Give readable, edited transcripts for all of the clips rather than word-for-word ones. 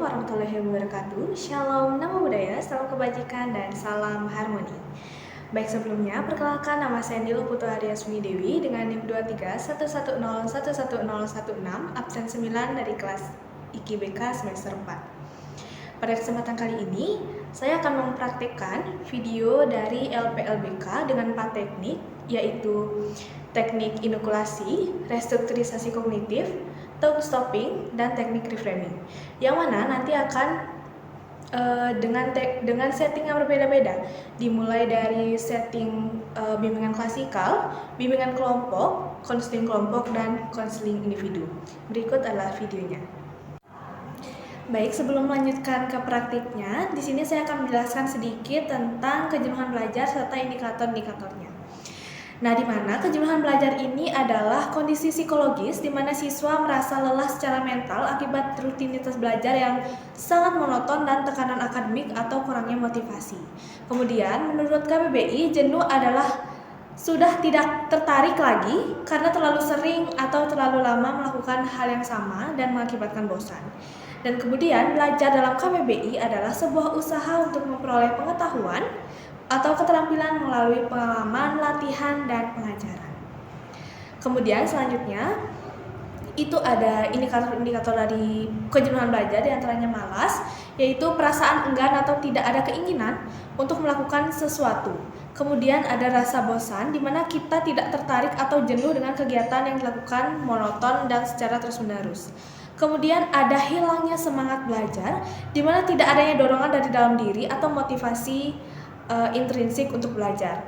warahmatullahi wabarakatuh. Shalom, namo buddhaya, salam kebajikan, dan salam harmoni. Baik, sebelumnya perkenalkan, nama saya Nilo Putu Aryasmini Dewi dengan NIM 2311011016, absen 9 dari kelas IKIBK semester 4. Pada kesempatan kali ini, saya akan mempraktikkan video dari LPLBK dengan 4 teknik, yaitu teknik inokulasi, restrukturisasi kognitif, talk stopping, dan teknik reframing, yang mana nanti akan dengan setting yang berbeda-beda, dimulai dari setting bimbingan klasikal, bimbingan kelompok, konseling kelompok, dan konseling individu. Berikut adalah videonya. Baik, sebelum melanjutkan ke praktiknya, di sini saya akan menjelaskan sedikit tentang kejenuhan belajar serta indikator-indikatornya. Nah, di mana kejenuhan belajar ini adalah kondisi psikologis di mana siswa merasa lelah secara mental akibat rutinitas belajar yang sangat monoton dan tekanan akademik atau kurangnya motivasi. Kemudian, menurut KBBI, jenuh adalah sudah tidak tertarik lagi karena terlalu sering atau terlalu lama melakukan hal yang sama dan mengakibatkan bosan. Dan kemudian, belajar dalam KBBI adalah sebuah usaha untuk memperoleh pengetahuan atau keterampilan melalui pengalaman, latihan, dan pengajaran. Kemudian selanjutnya itu ada indikator-indikator dari kejenuhan belajar, diantaranya malas, yaitu perasaan enggan atau tidak ada keinginan untuk melakukan sesuatu. Kemudian ada rasa bosan, di mana kita tidak tertarik atau jenuh dengan kegiatan yang dilakukan monoton dan secara terus-menerus. Kemudian ada hilangnya semangat belajar, di mana tidak adanya dorongan dari dalam diri atau motivasi intrinsik untuk belajar.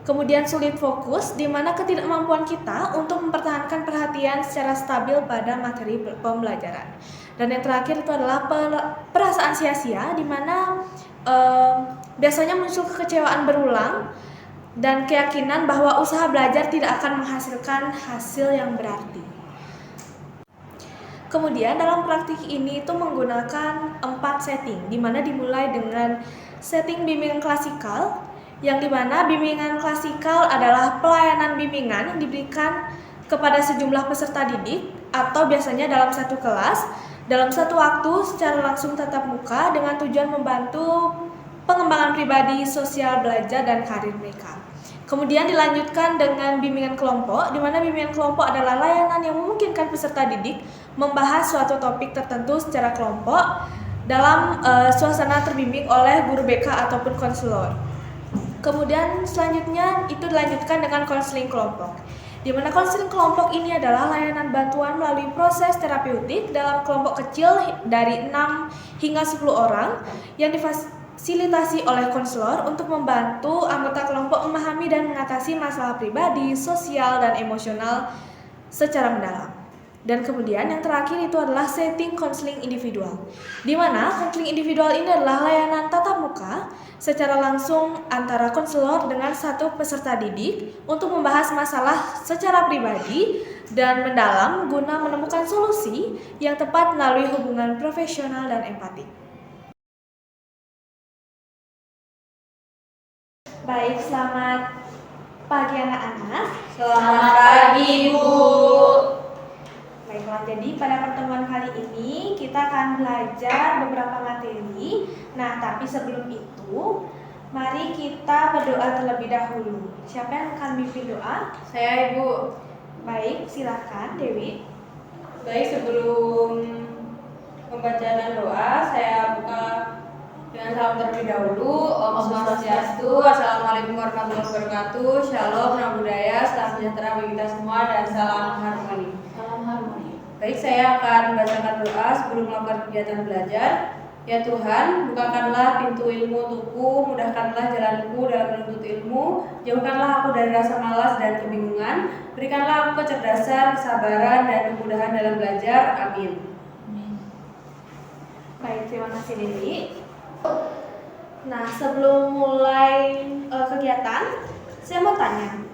Kemudian sulit fokus, di mana ketidakmampuan kita untuk mempertahankan perhatian secara stabil pada materi pembelajaran. Dan yang terakhir itu adalah perasaan sia-sia, di mana biasanya muncul kekecewaan berulang dan keyakinan bahwa usaha belajar tidak akan menghasilkan hasil yang berarti. Kemudian dalam praktik ini itu menggunakan 4 setting, di mana dimulai dengan setting bimbingan klasikal, yang dimana bimbingan klasikal adalah pelayanan bimbingan yang diberikan kepada sejumlah peserta didik atau biasanya dalam satu kelas, dalam satu waktu secara langsung tatap muka dengan tujuan membantu pengembangan pribadi, sosial, belajar, dan karir mereka. Kemudian dilanjutkan dengan bimbingan kelompok, di mana bimbingan kelompok adalah layanan yang memungkinkan peserta didik membahas suatu topik tertentu secara kelompok dalam suasana terbimbing oleh guru BK ataupun konselor. Kemudian selanjutnya itu dilanjutkan dengan konseling kelompok, di mana konseling kelompok ini adalah layanan bantuan melalui proses terapeutik dalam kelompok kecil dari 6 hingga 10 orang yang difasilitasi oleh konselor untuk membantu anggota kelompok memahami dan mengatasi masalah pribadi, sosial, dan emosional secara mendalam. Dan kemudian yang terakhir itu adalah setting konseling individual, di mana konseling individual ini adalah layanan tatap muka secara langsung antara konselor dengan satu peserta didik untuk membahas masalah secara pribadi dan mendalam guna menemukan solusi yang tepat melalui hubungan profesional dan empati. Baik, selamat pagi anak-anak. Selamat pagi, Bu. Baiklah, jadi pada pertemuan kali ini kita akan belajar beberapa materi. Nah, tapi sebelum itu, mari kita berdoa terlebih dahulu. Siapa yang akan memimpin doa? Saya, Ibu. Baik, silakan Dewi. Baik, sebelum pembacaan doa, saya buka dengan salam terlebih dahulu. Om Swastiastu, Assalamualaikum warahmatullahi wabarakatuh. Shalom, namo buddhaya, salam sejahtera bagi kita semua, dan salam harmoni. Salam harmoni. Baik, saya akan membacakan doa sebelum melakukan kegiatan belajar. Ya Tuhan, bukakanlah pintu ilmu untukku, mudahkanlah jalanku dalam menuntut ilmu, jauhkanlah aku dari rasa malas dan kebingungan, berikanlah aku kecerdasan, kesabaran, dan kemudahan dalam belajar. Amin. Baik, terima kasih Dewi. Nah, sebelum mulai kegiatan, saya mau tanya,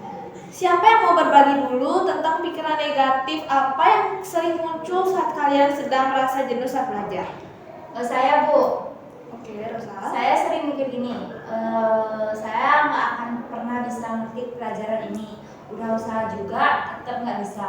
siapa yang mau berbagi dulu tentang pikiran negatif apa yang sering muncul saat kalian sedang merasa jenuh saat belajar? Saya, Bu. Oke, Rosa. Saya sering mikir gini, saya nggak akan pernah bisa ngerti pelajaran ini. Udah usaha juga, tetap nggak bisa.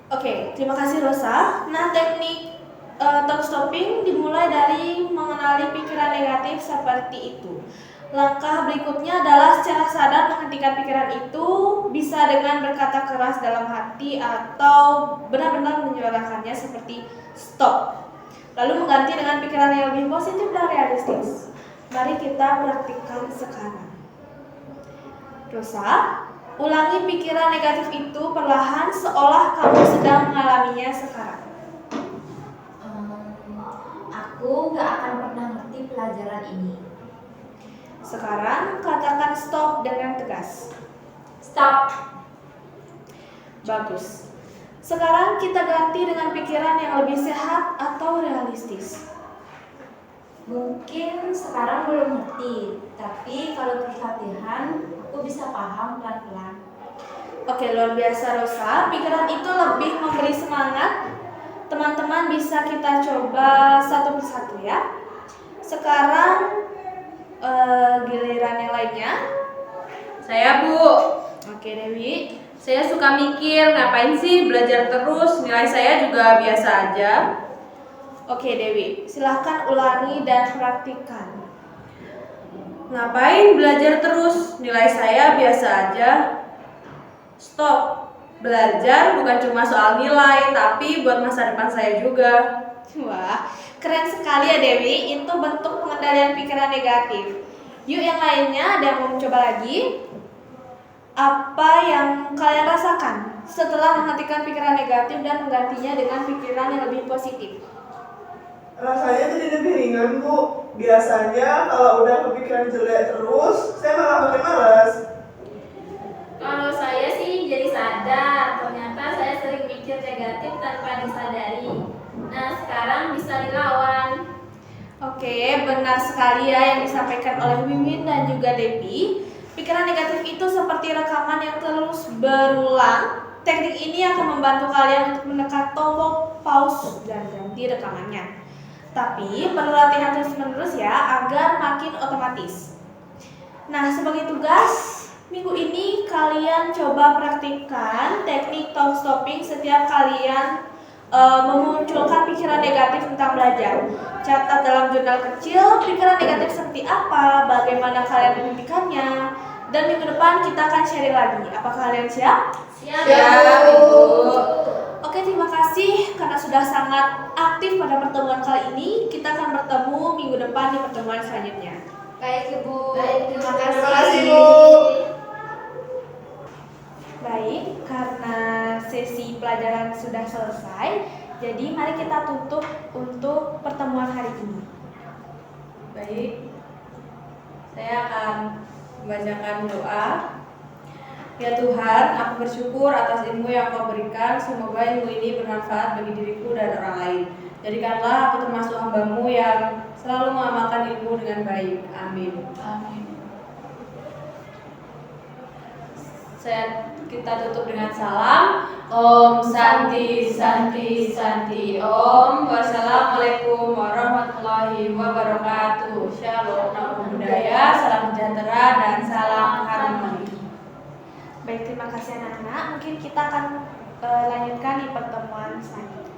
Oke, terima kasih Rosa. Nah, teknik talk stopping dimulai dari mengenali pikiran negatif seperti itu. Langkah berikutnya adalah secara sadar menghentikan pikiran itu, bisa dengan berkata keras dalam hati atau benar-benar menyuarakannya seperti stop. Lalu mengganti dengan pikiran yang lebih positif dan realistis. Mari kita praktikkan sekarang. Rosa, ulangi pikiran negatif itu perlahan seolah kamu sedang mengalaminya sekarang. Aku gak akan pernah ngerti pelajaran ini. Sekarang katakan stop dengan tegas. Stop. Bagus. Sekarang kita ganti dengan pikiran yang lebih sehat atau realistis. Mungkin sekarang belum ngerti, tapi kalau terus latihan, aku bisa paham pelan-pelan. Oke, luar biasa Rosa. Pikiran itu lebih memberi semangat. Teman-teman bisa kita coba satu persatu ya. Sekarang giliran yang lainnya. Saya, Bu. Oke, Dewi. Saya suka mikir, ngapain sih belajar terus? Nilai saya juga biasa aja. Oke, Dewi. Silahkan ulangi dan praktikkan. Ngapain belajar terus? Nilai saya biasa aja. Stop. Belajar bukan cuma soal nilai, tapi buat masa depan saya juga. Wah, keren sekali ya Dewi. Itu bentuk pengendalian pikiran negatif. Yuk yang lainnya, ada yang mau mencoba lagi? Apa yang kalian rasakan setelah menghentikan pikiran negatif dan menggantinya dengan pikiran yang lebih positif? Rasanya jadi lebih ringan, Bu. Biasanya kalau udah kepikiran jelek terus, saya malah makin malas. Kalau saya sih jadi sadar, ternyata saya sering mikir negatif tanpa disadari. Nah, sekarang bisa dilawan. Oke, benar sekali ya yang disampaikan oleh Wiwin dan juga Debbie. Pikiran negatif itu seperti rekaman yang terus berulang. Teknik ini akan membantu kalian untuk menekan tombol pause dan ganti rekamannya. Tapi perlu latihan terus-menerus ya agar makin otomatis. Nah, sebagai tugas minggu ini kalian coba praktikkan teknik talk stopping setiap kalian memunculkan pikiran negatif tentang belajar. Catat dalam jurnal kecil pikiran negatif seperti apa, bagaimana kalian menghentikannya, dan minggu depan kita akan sharing lagi. Apakah kalian siap? Siap, Ibu. Oke, terima kasih karena sudah sangat aktif pada pertemuan kali ini. Kita akan bertemu minggu depan di pertemuan selanjutnya. Baik, Ibu. Baik, terima kasih. Terima kasih, Bu. Baik, karena sesi pelajaran sudah selesai, jadi mari kita tutup untuk pertemuan hari ini. Baik. Saya akan membacakan doa. Ya Tuhan, aku bersyukur atas ilmu yang Kau berikan. Semoga ilmu ini bermanfaat bagi diriku dan orang lain. Jadikanlah aku termasuk hamba-Mu yang selalu mengamalkan ilmu dengan baik. Amin. Amin. Kita tutup dengan salam. Om Santi Santi Santi Om. Wassalamualaikum warahmatullahi wabarakatuh. Shalom, namo buddhaya, salam sejahtera dan salam harmoni. Baik, terima kasih anak-anak. Mungkin kita akan lanjutkan di pertemuan selanjutnya.